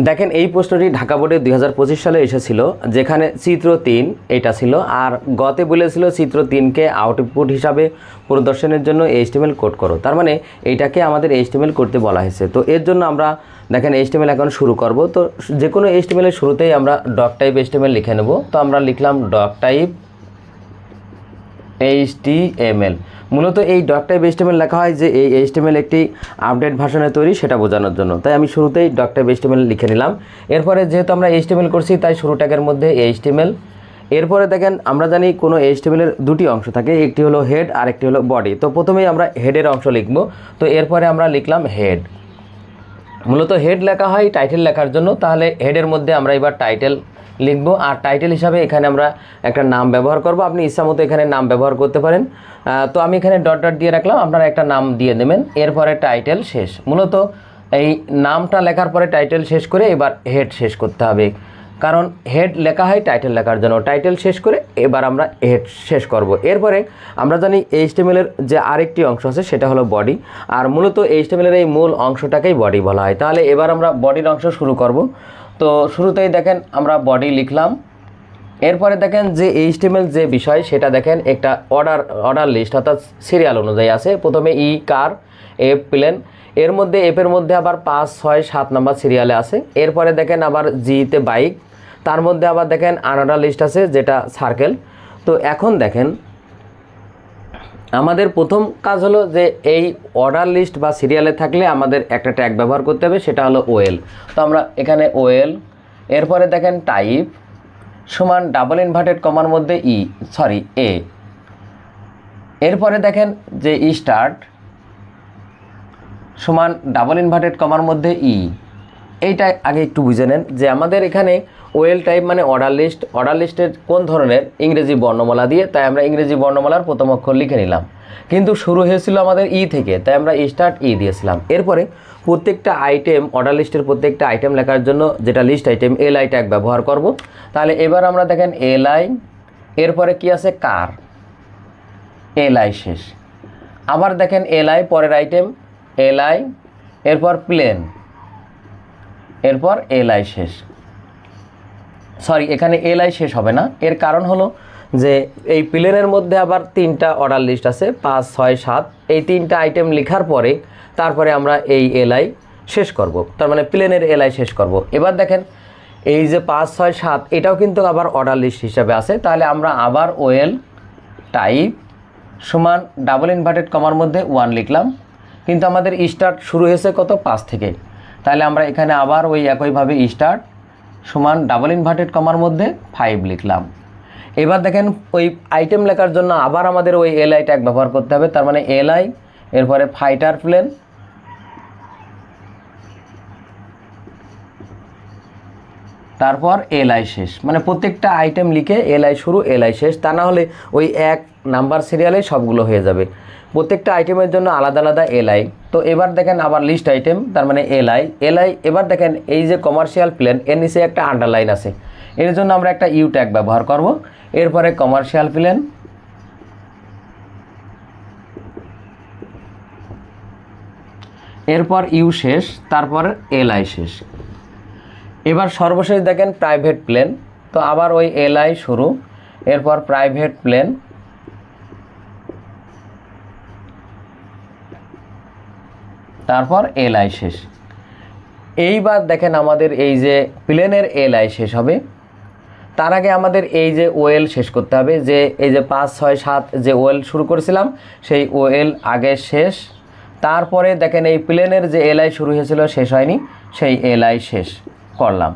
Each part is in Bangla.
দেখেন এই প্রশ্নটি ঢাকা বোর্ডে 2025 সালে এসেছিল, যেখানে চিত্র 3 এটা ছিল, আর গতে বলেছিল চিত্র 3কে আউটপুট হিসাবে প্রদর্শনের জন্য HTML কোড করো। তার মানে এইটাকে আমাদের HTML করতে বলা হয়েছে। তো এর জন্য আমরা দেখেন HTML এখন শুরু করব। তো যে কোনো HTML এর শুরুতেই আমরা ডক টাইপ HTML লিখে নেব। তো আমরা লিখলাম ডক টাইপ HTML। মূলত এই ডক টাইপ HTML লেখা হয় যে এই HTML একটি আপডেট ভার্সনে তৈরি, সেটা বোঝানোর জন্য। তাই আমি শুরুতেই ডক টাইপ HTML লিখে নিলাম। এরপরে যেহেতু আমরা HTML করছি তাই শুরু ট্যাগের মধ্যে HTML। এরপরে দেখেন আমরা জানি কোনো HTML এর দুটি অংশ থাকে, একটি হলো হেড আর একটি হলো বডি। তো প্রথমেই আমরা হেডের অংশ লিখব। তো এরপরে আমরা লিখলাম হেড। মূলত হেড লেখা হয় টাইটেল লেখার জন্য, তাহলে হেডের মধ্যে আমরা এবার টাইটেল লিখব। আর টাইটেল হিসাবে এখানে আমরা একটা নাম ব্যবহার করব। আপনি ইচ্ছামতো এখানে নাম ব্যবহার করতে পারেন। তো আমি এখানে ডট ডট দিয়ে রাখলাম, আপনারা একটা নাম দিয়ে দেবেন। এরপরে টাইটেল শেষ। মূলত এই নামটা লেখার পরে টাইটেল শেষ করে এবার হেড শেষ করতে হবে, কারণ হেড লেখা হয় টাইটেল লেখার জন্য। টাইটেল শেষ করে এবার আমরা হেড শেষ করব। এরপরে আমরা জানি HTML এর যে আরেকটি অংশ আছে সেটা হলো বডি, আর মূলত HTML এর এই মূল অংশটাকেই বডি বলা হয়। তাহলে এবার আমরা বডির অংশ শুরু করব। তো শুরুতেই দেখেন আমরা বডি লিখলাম। এরপরে দেখেন যে HTML যে বিষয় সেটা দেখেন একটা অর্ডার লিস্ট অর্থাৎ সিরিয়াল অনুযায়ী আছে। প্রথমে ই কার, এফ প্লেন, এর মধ্যে এফের মধ্যে আবার 5, 6, 7 নাম্বার সিরিয়ালে আছে। এরপরে দেখেন আবার জিতে বাইক, তার মধ্যে আবার দেখেন আনঅর্ডার লিস্ট আছে যেটা সার্কেল। তো এখন দেখেন আমাদের প্রথম কাজ হলো যে এই অর্ডার লিস্ট বা সিরিয়ালে থাকলে আমাদের একটা ট্যাগ ব্যবহার করতে হবে, সেটা হলো ওয়েল। তো আমরা এখানে ওয়েল। এরপরে দেখেন টাইপ সমান ডাবল ইনভার্টেড কমার মধ্যে এ। এরপরে দেখেন যে স্টার্ট সমান ডাবল ইনভার্টেড কমার মধ্যে এইটা আগে একটু বুঝে নেন যে আমাদের এখানে ওয়েল টাইপ মানে অর্ডার লিস্ট। অর্ডার লিস্টের কোন ধরনের ইংরেজি বর্ণমালা দিয়ে, তাই আমরা ইংরেজি বর্ণমালার প্রথম অক্ষর লিখে নিলাম। কিন্তু শুরু হয়েছিল আমাদের থেকে, তাই আমরা স্টার্ট দিয়েছিলাম। এরপরে প্রত্যেকটা আইটেম অর্ডার লিস্টের প্রত্যেকটা আইটেম লেখার জন্য যেটা লিস্ট আইটেম LI ট্যাগ ব্যবহার করব। তাহলে এবার আমরা দেখেন LI, এরপরে কি আছে কার, LI শেষ। আবার দেখেন LI পরের আইটেম LI, এরপর প্লেন, এরপর LI শেষ। সরি, এখানে LI শেষ হবে না। এর কারণ হলো যে এই প্লেনের মধ্যে আবার 3টা অর্ডার লিস্ট আছে, 5, 6, 7। এই 3টা আইটেম লেখার পরে তারপরে আমরা এই LI শেষ করব, তার মানে প্লেনের LI শেষ করব। এবার দেখেন এই যে 5, 6, 7 এটাও কিন্তু আবার অর্ডার লিস্ট হিসাবে আছে। তাহলে আমরা আবার ওয়েল টাইপ সমান ডাবল ইনভার্টেড কমার মধ্যে 1 লিখলাম, কিন্তু আমাদের স্টার্ট শুরু হয়েছে কত 5 থেকে। তাহলে আমরা এখানে আবার ওই একইভাবে স্টার্ট সমান ডাবল ইনভার্টেড কমার মধ্যে 5 লিখলাম। এবার দেখেন ওই আইটেম লেখার জন্য আবার আমাদের ওই LI ট্যাগ ব্যবহার করতে হবে, তার মানে LI, এরপরে ফাইটার প্লেন, তারপর LI শেষ। মানে প্রত্যেকটা আইটেম লিখে LI শুরু LI শেষ, তা না হলে ওই এক নাম্বার সিরিয়ালে সবগুলো হয়ে যাবে। প্রত্যেকটা আইটেমের জন্য আলাদা আলাদা LI। তো এবার দেখেন আবার লিস্ট আইটেম, তার মানে LI। এবার দেখেন এই যে কমার্শিয়াল প্লেন, এর নিচে একটা আন্ডারলাইন আছে, এর জন্য আমরা একটা ইউ ট্যাগ ব্যবহার করব। এরপরে কমার্শিয়াল প্লেন, এরপর ইউ শেষ, তারপর LI শেষ। এবার সর্বশেষ দেখেন প্রাইভেট প্লেন। তো আবার ওই LI শুরু, এরপর প্রাইভেট প্লেন, তারপর LI শেষ। এইবার দেখেন আমাদের এই যে প্লেনের LI শেষ হবে, তার আগে আমাদের এই যে ওয়েল শেষ করতে হবে। যে এই যে 5, 6, 7 যে ওয়েল শুরু করেছিলাম সেই ওয়েল আগে শেষ। তারপরে দেখেন এই প্লেনের যে LI শুরু হয়েছিল শেষ হয়নি, সেই LI শেষ করলাম।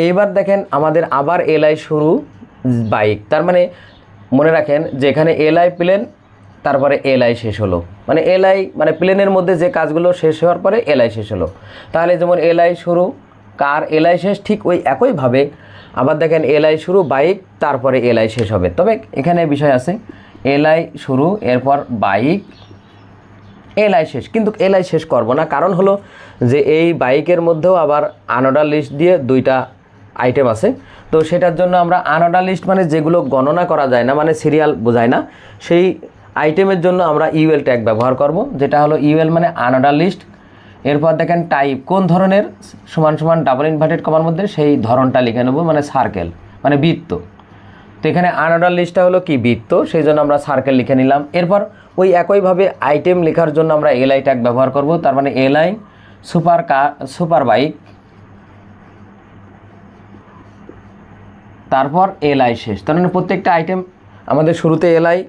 এইবার দেখেন আমাদের আবার LI শুরু বাইক, তার মানে মনে রাখেন যে এখানে LI প্লেন, তারপরে LI শেষ হলো। মানে LI মানে প্লেনের মধ্যে যে কাজগুলো শেষ হওয়ার পরে LI শেষ হলো। তাহলে যেমন LI শুরু কার, LI শেষ, ঠিক ওই একইভাবে আবার দেখেন LI শুরু বাইক, তারপরে LI শেষ হবে। তবে এখানে বিষয় আছে LI শুরু, এরপর বাইক, LI শেষ। কিন্তু LI শেষ করব না, কারণ হলো যে এই বাইকের মধ্যেও আবার আনঅর্ডার লিস্ট দিয়ে 2টা আইটেম আছে। তো সেটার জন্য আমরা আনঅর্ডার লিস্ট মানে যেগুলো গণনা করা যায় না, মানে সিরিয়াল বোঝায় না, সেই আইটেমের জন্য আমরা ইউএল ট্যাগ ব্যবহার করব, যেটা হলো ইউএল মানে আনঅর্ডার লিস্ট। এরপর দেখেন টাইপ কোন ধরনের সমান সমান ডাবল ইনভার্টেড কমার মধ্যে সেই ধরনটা লিখে নেব, মানে সার্কেল মানে বৃত্ত। তো এখানে আনঅর্ডার লিস্টটা হলো কি বৃত্ত, সেই জন্য আমরা সার্কেল লিখে নিলাম। এরপর ওই একইভাবে আইটেম লেখার জন্য আমরা এলআই ট্যাগ ব্যবহার করব, তার মানে এলআই সুপার বাইক, তারপর এলআই শেষ। তার মানে প্রত্যেকটা আইটেম আমাদের শুরুতে এলআই,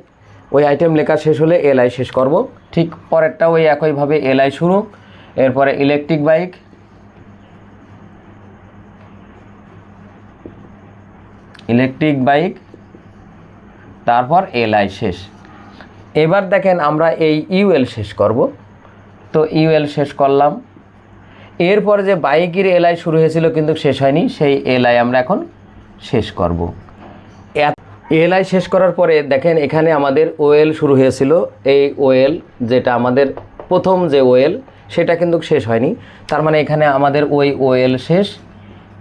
ওই আইটেম লেখা শেষ হলে এলআই শেষ করব। ঠিক পরেরটা ওই একইভাবে এলআই শুরু, এরপরে ইলেকট্রিক বাইক, তারপর এলআই শেষ। এবার দেখেন আমরা এই ইউএল শেষ করব, তো ইউএল শেষ করলাম। এরপরে যে বাইকের এলআই শুরু হয়েছিল কিন্তু শেষ হয়নি, সেই এলআই আমরা এখন শেষ করব। এলআই শেষ করার পরে দেখেন এখানে আমাদের ওএল শুরু হয়েছিল, এই ওএল যেটা আমাদের প্রথম যে ওএল সেটা কিন্তু শেষ হয়নি, তার মানে এখানে আমাদের ওই ওএল শেষ।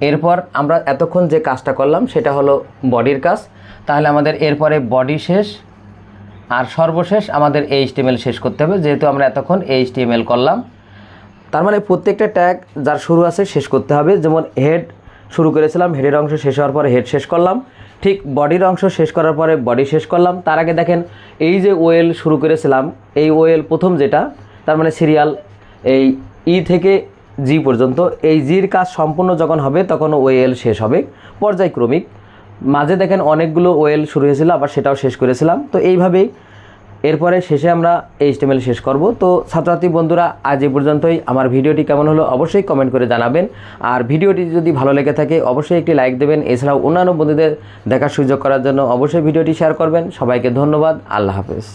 এরপর আমরা এতক্ষণ যে কাজটা করলাম সেটা হলো বডির কাজ, তাহলে আমাদের এরপরে বডি শেষ, আর সর্বশেষ আমাদের এইচটিএমএল শেষ করতে হবে, যেহেতু আমরা এতক্ষণ এইচটিএমএল করলাম। তার মানে প্রত্যেকটা ট্যাগ যার শুরু আছে শেষ করতে হবে। যেমন হেড শুরু করেছিলাম, হেডের অংশ শেষ হওয়ার পরে হেড শেষ করলাম, ঠিক বডির অংশ শেষ করার পরে বডি শেষ করলাম। তার আগে দেখেন এই যে ওএল শুরু করেছিলাম, এই ওএল প্রথম যেটা, তার মানে সিরিয়াল এই ই থেকে জি পর্যন্ত, এই জির কাজ সম্পূর্ণ যখন হবে তখন ওএল শেষ হবে পর্যায়ক্রমিক। মাঝে দেখেন অনেকগুলো ওএল শুরু হয়েছিল, আবার সেটাও শেষ করেছিলাম। তো এইভাবেই এরপরে শেষে আমরা এইচটিএমএল শেষ করব। তো ছাত্রছাত্রী বন্ধুরা, আজ এই পর্যন্তই। আমার ভিডিওটি কেমন হলো অবশ্যই কমেন্ট করে জানাবেন, আর ভিডিওটি যদি ভালো লেগে থাকে অবশ্যই একটি লাইক দেবেন। এছাড়াও অন্যান্য বন্ধুদের দেখার সুযোগ করার জন্য অবশ্যই ভিডিওটি শেয়ার করবেন। সবাইকে ধন্যবাদ, আল্লাহ হাফেজ।